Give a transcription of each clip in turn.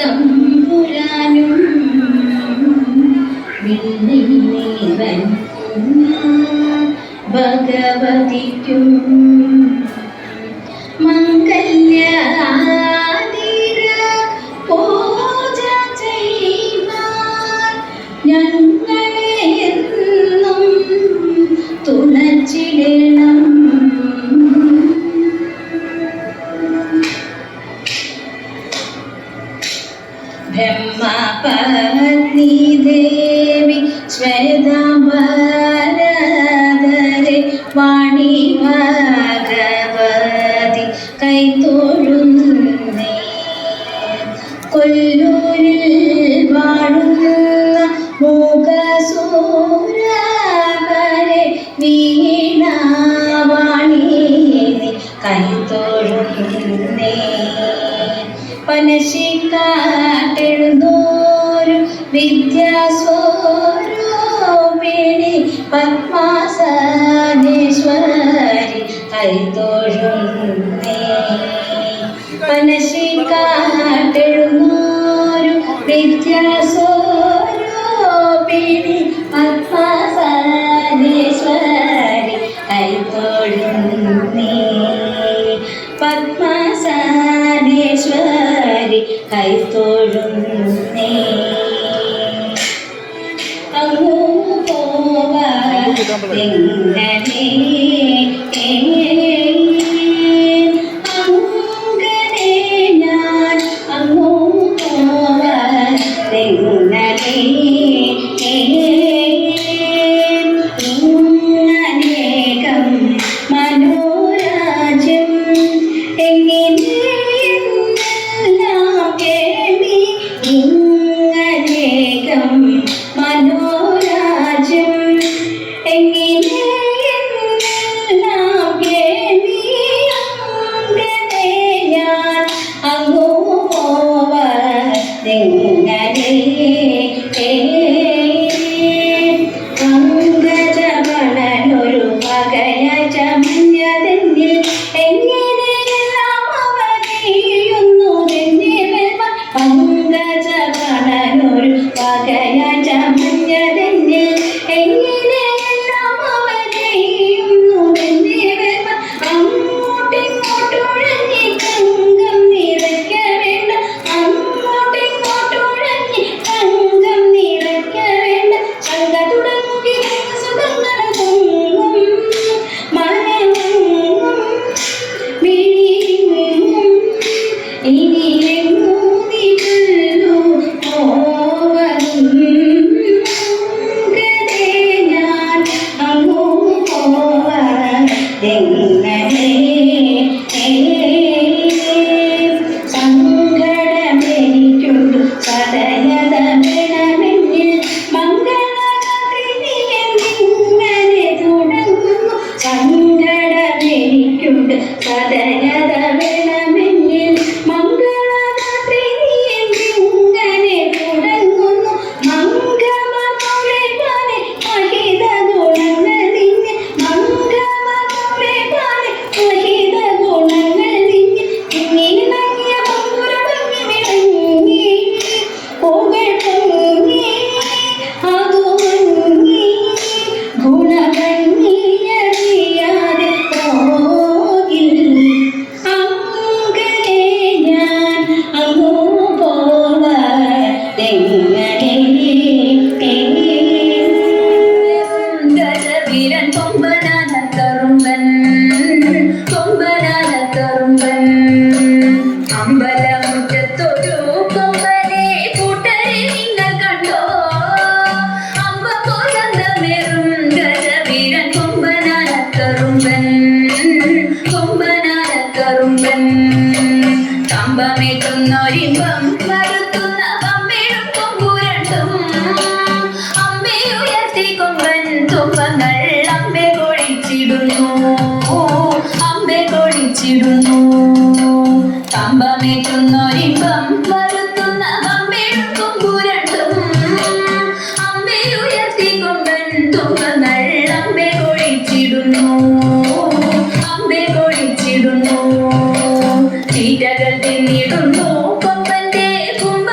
തമ്പുരാനും വിണ്ണിനീവൻ ഭഗവതിക്കും മംഗല്യാതിര പൂജ ചെയ്യുവാൻ ഞങ്ങളെ എന്നും തുണച്ചിടണം. ബ്രഹ്മപത്നി ദേവി ശ്വേതാംബരധരെ വാണി ഭഗവതി കൈതൊഴുന്നേ. കൊല്ലൂരിൽ വാഴുന്ന മൂകസൂരവരെ വീണാവാണി കൈതൊഴുന്നേ. പനശിക്കാട്ടെഴുന്നോരും വിദ്യാസ്വരൂപിണി പത്മാസനേശ്വരി കൈതൊഴുന്നേ. പനശിക്കാട്ടെഴുന്നോരും വിദ്യാസ്വരൂപിണി പത്മാസനേശ്വരി കൈതൊഴുന്നേ. പത്മാസനേശ്വരി കൈതൊഴുന്നേ. അങ്ങു പോവെങ്ങനെ അങ്ങനെ ഞാൻ അങ്ങു പോവെങ്ങനെ ഇങ്ങനേകം മനോരാജ്യം എങ്ങനെയെല്ലാം കേൾവി. ഇങ്ങനേകം മനോരാജ്യം എങ്ങനെയെല്ലാം കേൾവി. അങ്ങനെ ഞാൻ അങ്ങു പോവെങ്ങനെ പങ്കജമണനൊരു പകയ ചമഞ്ഞതെന്നിൽ എങ്ങനെയെല്ലാം അവനെയുന്നു എന്നിവൻ. പങ്കജമണനൊരു പകയ ചമഞ്ഞതെന്നിൽ എങ്ങനെയെല്ലാം അവനെയുന്നു എന്നിവൻ. അങ്ങോട്ടിങ്ങോട്ടുഴഞ്ഞി തങ്കം നിറയ്ക്ക വേണ്ട. അങ്ങോട്ടിങ്ങോട്ടുഴഞ്ഞി തങ്കം നിറയ്ക്ക വേണ്ട. ശങ്ക തുടങ്ങുകി സുഖങ്ങൾ പൊങ്ങും മനവും മിഴിയും ഇനിയെങ്ങൂതിരുന്നു പോവതും. അങ്ങനെ ഞാൻ അങ്ങു പോവതെങ്ങനെ സങ്കടമെനിക്കുണ്ടു സദയത വേണമെന്നിൽ. മംഗളരാത്രി നീയെന്നിങ്ങനെ തുടങ്ങുന്നു. സങ്കടമെനിക്കുണ്ട് സദയത വേണമെന്നിൽ. മംഗളരാത്രി നീയെന്നിങ്ങനെ തുടങ്ങുന്നു. മംഗളമകളെ പോലെ മഹിത ഗുണങ്ങൾ നിന്നെ. മംഗളമകളെ പോലെ മഹിത ഗുണങ്ങൾ നിന്നെ. ഇങ്ങിണങ്ങിയ പങ്കുരഭംഗി വിളങ്ങി പുകൾ പൊങ്ങി അതു മങ്ങി ഗുണഭംഗിയറിയാതെ പോകിൽ. അങ്ങനെ ഞാൻ അങ്ങു പോവതെങ്ങനെ. ഗജവീരൻ കൊമ്പനാന കറുമ്പൻ കൊമ്പനാന കറുമ്പൻ. അമ്പലമുറ്റത്തൊരു കൊമ്പനെ കൂട്ടരെ നിങ്ങൾ കണ്ടോ. അമ്പ പോലന്തമേറും ഗജവീരൻ കൊമ്പനാന കറുമ്പൻ കൊമ്പനാന കറുമ്പൻ. കമ്പമേറ്റുന്നൊരിമ്പം വരുത്തുന്ന പമ്പേഴും കൊമ്പുരണ്ടും. അമ്പെ ഉയർത്തി കൊമ്പൻ തുമ്പങ്ങൾ അമ്പെ കൊഴിച്ചിടുന്നു. അമ്പെ കൊഴിച്ചിടുന്നു. കമ്പമേറ്റുന്നൊരിമ്പം വരുത്തുന്ന പമ്പേഴും കൊമ്പുരണ്ടും. അമ്പെ ഉയർത്തി കൊമ്പൻ തുമ്പങ്ങൾ അമ്പെ കൊഴിച്ചിടുന്നു. അമ്പെ കൊഴിച്ചിടുന്നു. തീറ്റകൾ തിന്നിടുന്നു കൊമ്പന്റെ കുമ്പ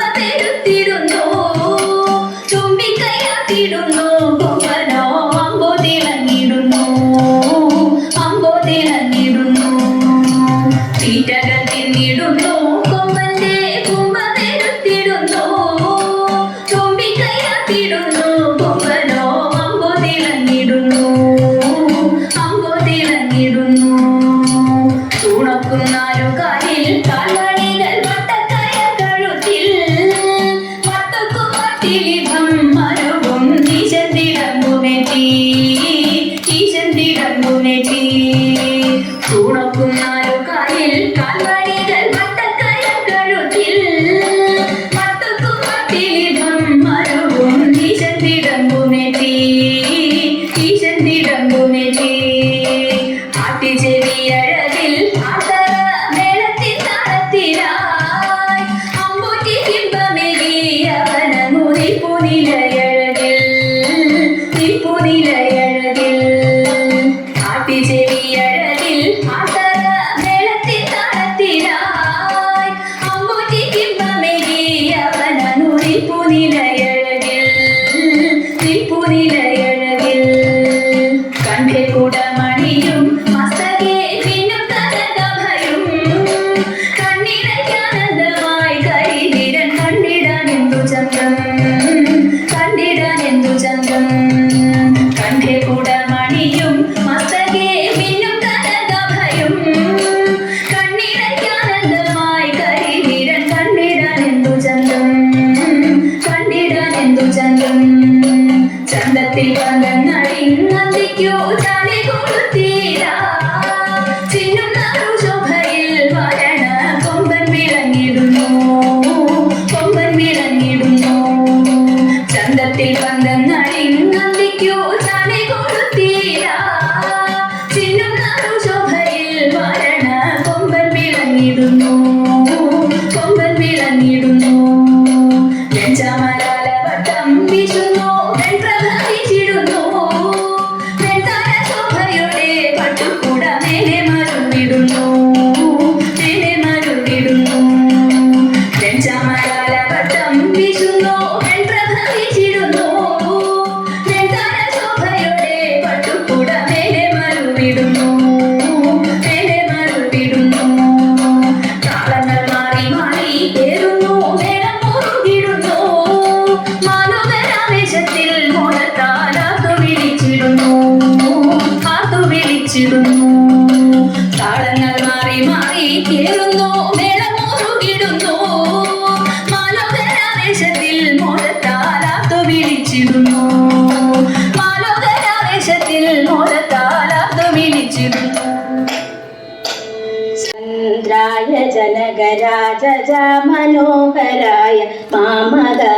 രാജജ മനോഹരായ മാമകാഭീഷ്ടദായ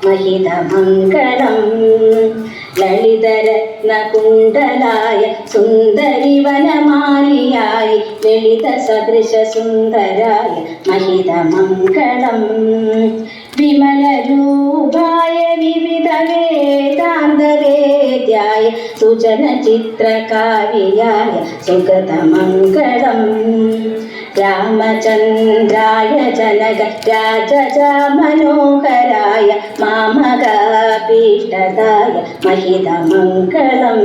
महितमङ्गलं ललितरत्नकुण्डलाय सुन्दरिवनमालियाय ललितसदृशसुन्दराय महितमङ्गलं विमलरूपाय विविधवेदान्तवेद्याय सुजनचित्रकाव्याय सुगतमङ्गलम् रामचन्द्राय जनकराज मनोहराय मामकाभीष्टदाय महितमङ्गलं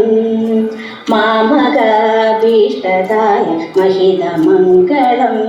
मामकाभीष्टदाय महितमङ्गलम्।